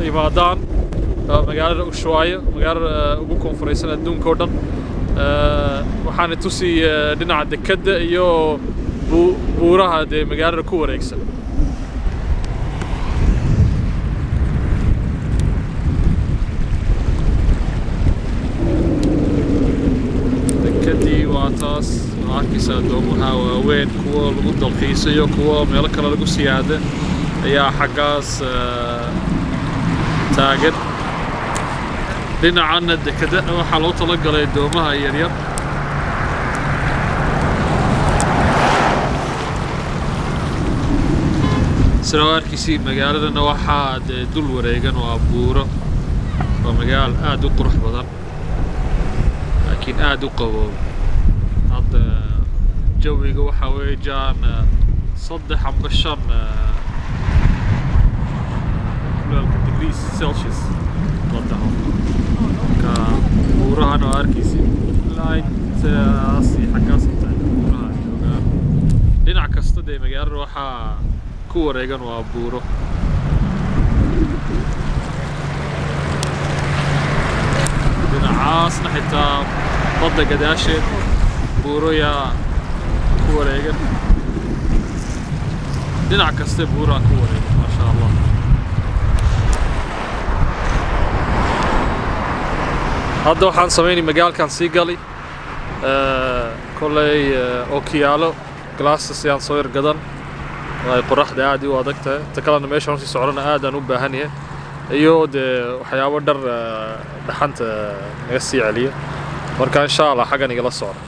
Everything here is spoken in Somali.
yimaadaan magaalada Ushuaia magaalada ugu koonfureysan adduunka oo dhan waxaan tusi dhinaca dekada iyo buuraha magaalada ku wareegsan dekadii waa taas arkaysaa doomaha waaweyn kuwa lagu dalxiisayo kuwa meelo kale lagu siyaado ayaa xaggaas taagan dhinacana dekada waxaa loo talagalay doomaha yaryar sida arkaysi magaaladana waxaa dul wareegan waa buuro waa magaalo aad u qurux badan laakiin aad u qaboob hadda jawiga waxa weeye jaan 3 amba 5 degrees Celsius waddaho ka buurahan oo arkaysi laintaasi xaggaas intaa buuraha joogaan dhinac kasta magaalada waxaa ku wareegan waa buuro dhinacaasna xitaa badda gadaasheed buuro yaa ku wareegan dhinac kasta buuraha ku wareegan maasha Allah hadda waxaan sameynay magaalkan sii gali kolley ookiyaalo glasses yaan soo yargadan ay qoraxda aad u adag tahay ta kalena meeshaan si socdana aad aan u baahan yahay iyo waxyaabo dhar dhaxanta naga sii celiya marka insha Allah xagan igala socdo